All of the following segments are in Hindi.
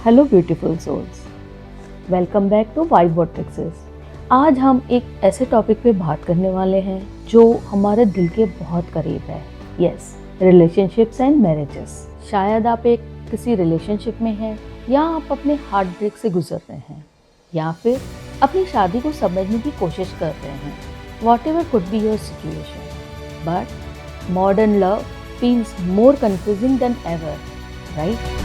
Hello beautiful souls, welcome back to vibe vertexes. आज हम एक ऐसे टॉपिक पे बात करने वाले हैं जो हमारे दिल के बहुत करीब है। Yes, relationships and marriages. शायद आप किसी रिलेशनशिप में हैं, या आप अपने हार्ट ब्रेक से गुजर रहे हैं, या फिर अपनी शादी को समझने की कोशिश कर रहे हैं। Whatever could be your situation, but modern love feels more confusing than ever, right?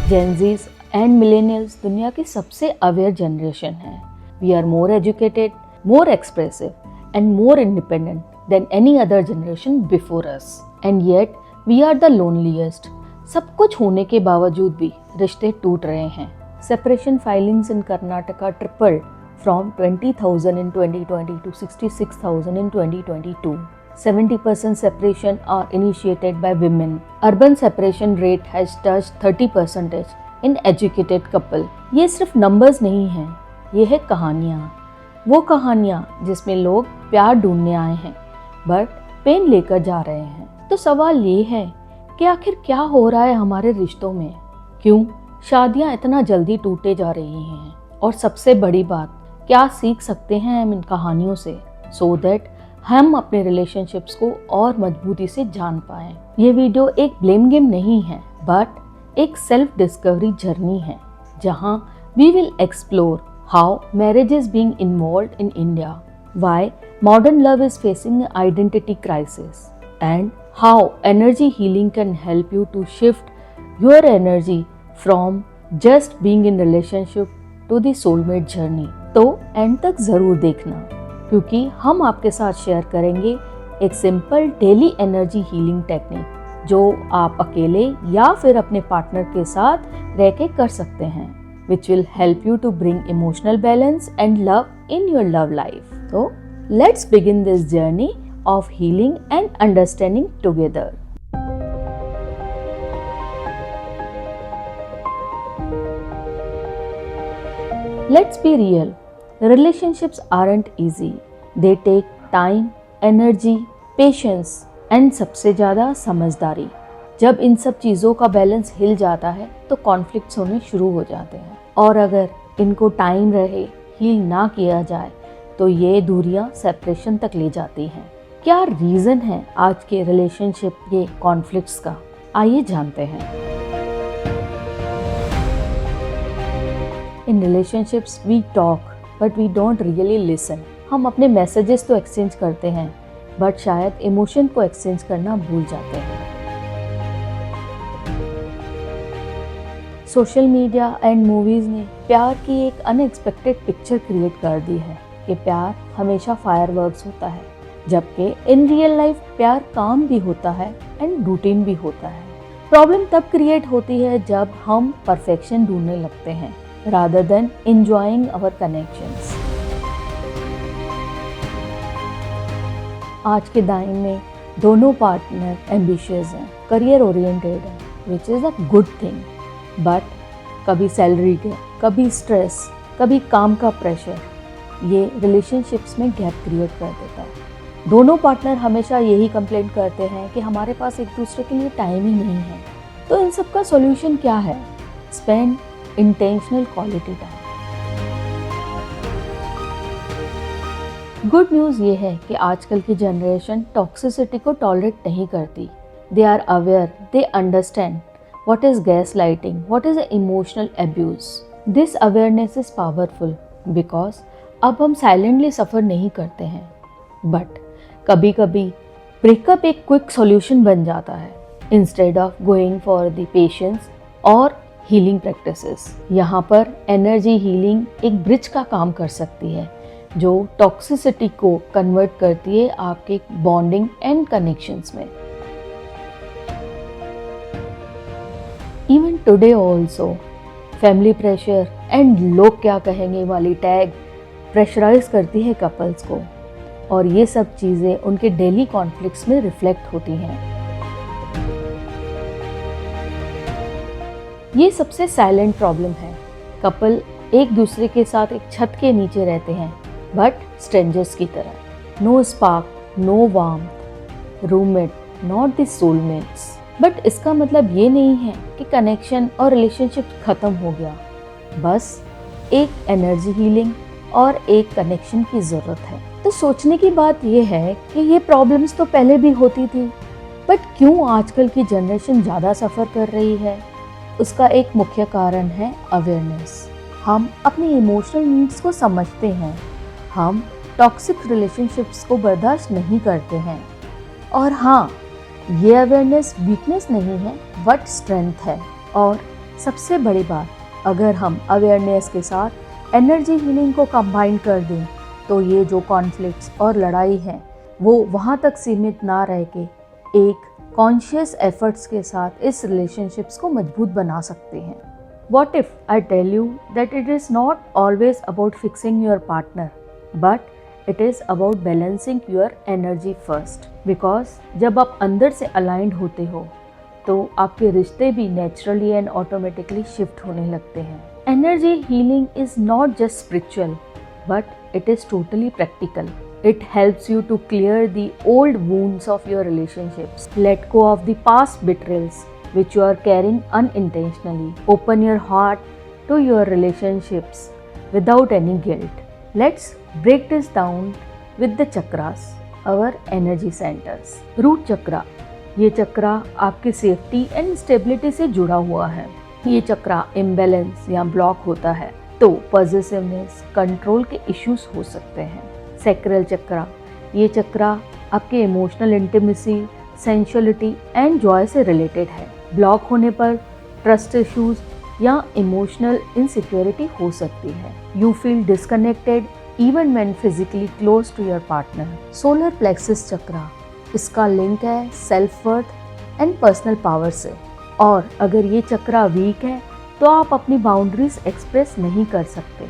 Gen Zs and millennials दुनिया की सबसे अवेयर जनरेशन है। We are more educated, more expressive and more independent than any other generation before us, and yet we are the loneliest. सब कुछ होने के बावजूद भी रिश्ते टूट रहे हैं। Separation filings in Karnataka tripled from 20,000 in 2020 to 66,000 in 2022. 70% separation are initiated by women. Urban separation rate has touched 30% in educated couple. ये सिर्फ नंबर्स नहीं हैं, ये है कहानियाँ। वो कहानियाँ जिसमें लोग प्यार ढूंढने आए हैं बट पेन लेकर जा रहे हैं। तो सवाल ये है कि आखिर क्या हो रहा है हमारे रिश्तों में? क्यों शादियाँ इतना जल्दी टूटे जा रही हैं? और सबसे बड़ी बात, क्या सीख सकते हैं हम इन कहानियों से, सो दैट हम अपने रिलेशनशिप्स को और मजबूती से जान पाएं। ये वीडियो एक ब्लेम गेम नहीं है, बट एक सेल्फ डिस्कवरी जर्नी है, जहां we will explore how marriage is being involved in India, why modern love is facing identity crisis, and how energy healing can help you to shift your energy from just being in relationship to the soulmate journey. तो एंड तक जरूर देखना, क्योंकि हम आपके साथ शेयर करेंगे एक simple daily energy healing technique जो आप अकेले या फिर अपने पार्टनर के साथ रह के कर सकते हैं, which will help you to bring emotional balance and love in your love life. तो let's begin this journey of healing and understanding together. Let's be real. Relationships aren't easy. They take time, energy, patience and सबसे ज़्यादा समझदारी। जब इन सब चीज़ों का बैलेंस हिल जाता है तो कॉन्फ्लिक्ट्स होने शुरू हो जाते हैं, और अगर इनको टाइम रहे हील ना किया जाए तो ये दूरियां सेपरेशन तक ले जाती हैं। क्या रीज़न है आज के रिलेशनशिप के कॉन्फ्लिक्ट्स का? आइए जानते हैं। In relationships we talk but we don't really listen. हम अपने मैसेजेस तो एक्सचेंज करते हैं बट शायद इमोशन को एक्सचेंज करना भूल जाते हैं। सोशल मीडिया एंड मूवीज ने प्यार की एक अनएक्सपेक्टेड पिक्चर क्रिएट कर दी है कि प्यार हमेशा फायरवर्क्स होता है, जबकि इन रियल लाइफ प्यार काम भी होता है एंड रूटीन भी होता है। प्रॉब्लम तब क्रिएट होती है जब हम परफेक्शन ढूंढने लगते हैं rather than enjoying our connections. आज के टाइम में दोनों पार्टनर एम्बिशियस हैं, करियर ओरिएंटेड हैं, which is a good thing. But कभी सैलरी के, कभी स्ट्रेस, कभी काम का प्रेशर, ये रिलेशनशिप्स में गैप क्रिएट कर देता है। दोनों पार्टनर हमेशा यही कंप्लेंट करते हैं कि हमारे पास एक दूसरे के लिए टाइम ही नहीं है। तो इन सब का सॉल्यूशन क्या है? Spend intentional quality time. Good news ये है कि आजकल की जनरेशन टॉक्सिसिटी को टॉलरेट नहीं करती। They are aware, they understand what is gaslighting, what is emotional abuse. This awareness is powerful because अब हम साइलेंटली सफ़र नहीं करते हैं, बट कभी कभी ब्रेकअप एक क्विक सॉल्यूशन बन जाता है instead of going for the patience और हीलिंग प्रैक्टिसेस। यहाँ पर एनर्जी हीलिंग एक ब्रिज का काम कर सकती है जो टॉक्सिसिटी को कन्वर्ट करती है आपके बॉन्डिंग एंड कनेक्शंस में। Even today also family pressure and लोग क्या कहेंगे वाली टैग प्रेशराइज करती है कपल्स को, और ये सब चीज़ें उनके डेली कॉन्फ्लिक्ट्स में रिफ्लेक्ट होती हैं। ये सबसे साइलेंट प्रॉब्लम है। कपल एक दूसरे के साथ एक छत के नीचे रहते हैं, बट स्ट्रेंजर्स की तरह। No spark, no warmth, roommate, not the soulmates. But इसका मतलब ये नहीं है कि कनेक्शन और रिलेशनशिप खत्म हो गया। बस एक एनर्जी हीलिंग और एक कनेक्शन की ज़रूरत है। तो सोचने की बात यह है कि ये प्रॉब्लम्स तो पहले भी होती थी, बट क्यों आजकल की जनरेशन ज़्यादा सफ़र कर रही है? उसका एक मुख्य कारण है अवेयरनेस। हम अपनी इमोशनल नीड्स को समझते हैं, हम टॉक्सिक रिलेशनशिप्स को बर्दाश्त नहीं करते हैं। और हाँ, ये अवेयरनेस वीकनेस नहीं है बट स्ट्रेंथ है। और सबसे बड़ी बात, अगर हम अवेयरनेस के साथ एनर्जी हीलिंग को कंबाइन कर दें तो ये जो कॉन्फ्लिक्ट्स और लड़ाई है वो वहाँ तक सीमित ना रह के एक कॉन्शियस एफर्ट्स के साथ इस रिलेशनशिप्स को मजबूत बना सकते हैं। What if I tell you that it is not always about fixing your partner, but it is about balancing your energy first? Because जब आप अंदर से aligned होते हो तो आपके रिश्ते भी naturally and automatically shift होने लगते हैं। Energy healing is not just spiritual, but it is totally practical. It helps you to clear the old wounds of your relationships, let go of the past betrayals which you are carrying unintentionally. Open your heart to your relationships without any guilt. Let's break this down with the chakras, our energy centers. Root chakra, ये चक्रा आपके सेफ्टी एंड स्टेबिलिटी से जुड़ा हुआ है। ये चक्रा इम्बैलेंस या ब्लॉक होता है तो पॉजिटिवनेस, कंट्रोल के इश्यूज हो सकते हैं। सैक्रल चक्रा, ये चक्रा आपके emotional intimacy, sensuality and joy से रिलेटेड है। ब्लॉक होने पर ट्रस्ट इश्यूज या इमोशनल इनसिक्योरिटी हो सकती है। You feel disconnected even when physically close to your partner. Solar plexus chakra, इसका लिंक है self worth and personal power से। और अगर ये चक्रा वीक है तो आप अपनी बाउंड्रीज एक्सप्रेस नहीं कर सकते।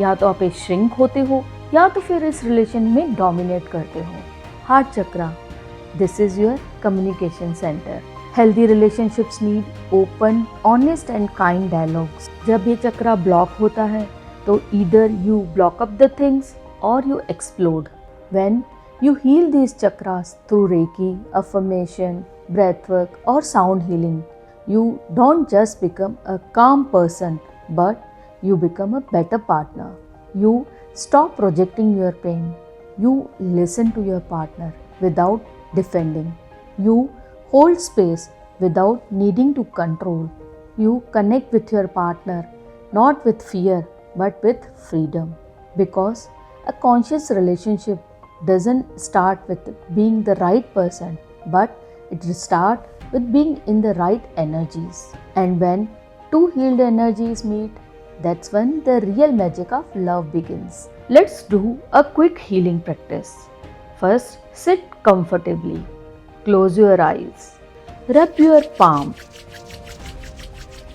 या तो आप श्रिंक होते हो या तो फिर इस रिलेशन में डोमिनेट करते हो। Heart chakra, this is your communication centre. Healthy relationships need open, honest and kind dialogues. जब ये चक्रा ब्लॉक होता है तो either you block up the things और you explode. When you heal these chakras through Reiki, affirmation, breathwork or sound healing, you don't just become a calm person, but you become a better partner. You stop projecting your pain. You listen to your partner without defending. You hold space without needing to control. You connect with your partner not with fear but with freedom. Because a conscious relationship doesn't start with being the right person, but it starts with being in the right energies. And when two healed energies meet, that's when the real magic of love begins. Let's do a quick healing practice. First, sit comfortably. Close your eyes. Rub your palm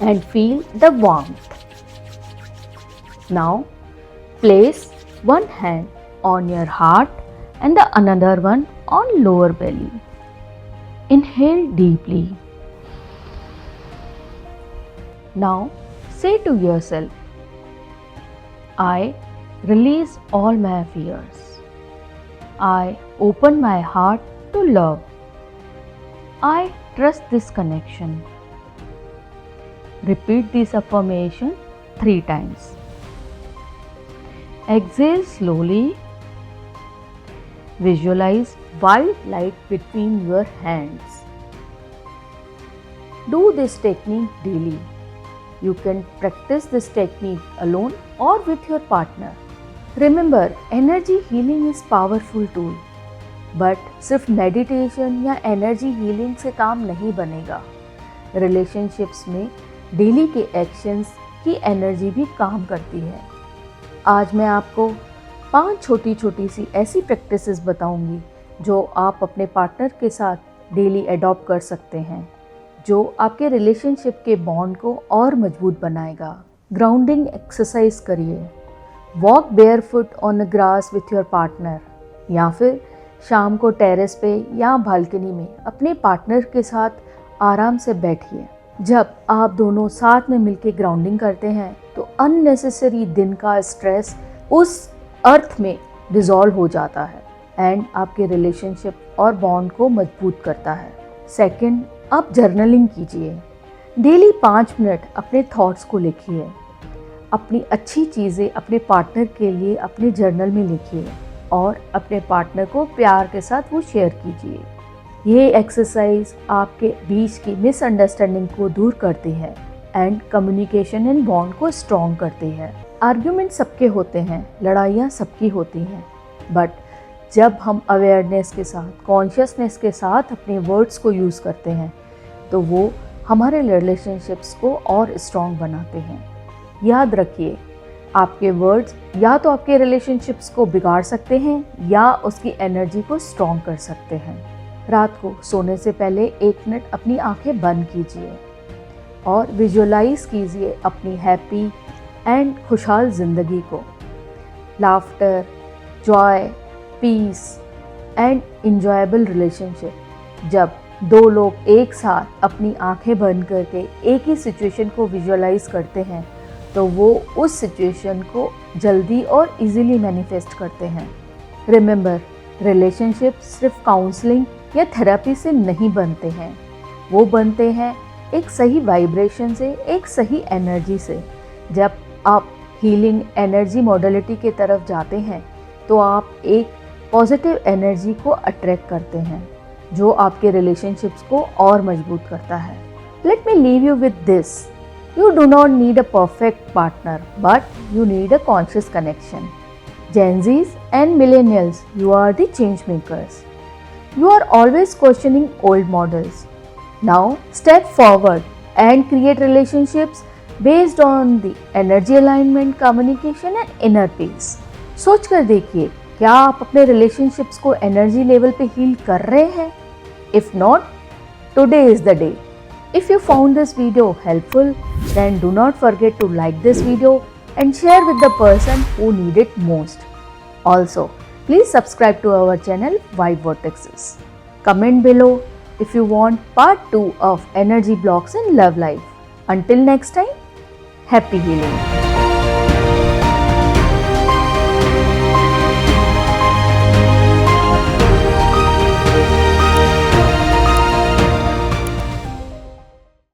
and feel the warmth. Now, place one hand on your heart and the another one on lower belly. Inhale deeply. Now say to yourself, I release all my fears. I open my heart to love. I trust this connection. Repeat this affirmation 3 times. Exhale slowly. Visualize white light between your hands. Do this technique daily. You can practice this technique alone or with your partner. Remember, energy healing is powerful tool. But सिर्फ मेडिटेशन या एनर्जी हीलिंग से काम नहीं बनेगा। रिलेशनशिप्स में डेली के एक्शंस की एनर्जी भी काम करती है। आज मैं आपको 5 छोटी छोटी सी ऐसी प्रैक्टिसेस बताऊंगी जो आप अपने पार्टनर के साथ डेली अडॉप्ट कर सकते हैं, जो आपके रिलेशनशिप के बॉन्ड को और मजबूत बनाएगा। ग्राउंडिंग एक्सरसाइज करिए। Walk barefoot on the grass with your partner, या फिर शाम को टेरेस पे या बालकनी में अपने पार्टनर के साथ आराम से बैठिए। जब आप दोनों साथ में मिलकर ग्राउंडिंग करते हैं तो अननेसेसरी दिन का स्ट्रेस उस अर्थ में डिसॉल्व हो जाता है एंड आपके रिलेशनशिप और बॉन्ड को मजबूत करता है। सेकंड, आप जर्नलिंग कीजिए। डेली 5 मिनट अपने थॉट्स को लिखिए। अपनी अच्छी चीज़ें अपने पार्टनर के लिए अपने जर्नल में लिखिए और अपने पार्टनर को प्यार के साथ वो शेयर कीजिए। ये एक्सरसाइज आपके बीच की मिसअंडरस्टैंडिंग को दूर करती है एंड कम्युनिकेशन एंड बॉन्ड को स्ट्रॉन्ग करती है। आर्ग्यूमेंट सबके होते हैं, लड़ाइयाँ सबकी होती हैं, बट जब हम अवेयरनेस के साथ, कॉन्शियसनेस के साथ अपने वर्ड्स को यूज़ करते हैं तो वो हमारे रिलेशनशिप्स को और स्ट्रॉन्ग बनाते हैं। याद रखिए, आपके वर्ड्स या तो आपके रिलेशनशिप्स को बिगाड़ सकते हैं या उसकी एनर्जी को स्ट्रॉन्ग कर सकते हैं। रात को सोने से पहले 1 मिनट अपनी आंखें बंद कीजिए और विजुअलाइज कीजिए अपनी हैप्पी एंड खुशहाल ज़िंदगी को। Laughter, joy, peace and enjoyable relationship. जब 2 लोग एक साथ अपनी आंखें बंद करके एक ही सिचुएशन को विजुअलाइज करते हैं तो वो उस सिचुएशन को जल्दी और इजीली मैनिफेस्ट करते हैं। रिमेंबर, रिलेशनशिप सिर्फ काउंसलिंग या थेरेपी से नहीं बनते हैं, वो बनते हैं एक सही वाइब्रेशन से, एक सही एनर्जी से। जब आप हीलिंग एनर्जी मॉडलिटी की तरफ जाते हैं तो आप एक पॉजिटिव एनर्जी को अट्रैक्ट करते हैं जो आपके रिलेशनशिप्स को और मजबूत करता है। Let me leave you with this, you do not need a perfect partner but you need a conscious connection. Gen Zs and millennials, you are the change makers. You are always questioning old models. Now step forward and create relationships based on the energy alignment, communication and inner peace. सोच कर देखिए, क्या आप अपने रिलेशनशिप्स को एनर्जी लेवल पे हील कर रहे हैं? If not, today is the day. If you found this video helpful, then do not forget to like this video and share with the person who need it most. Also, please subscribe to our channel Vibe Vortexes. Comment below if you want part 2 of energy blocks in love life. Until next time, happy healing.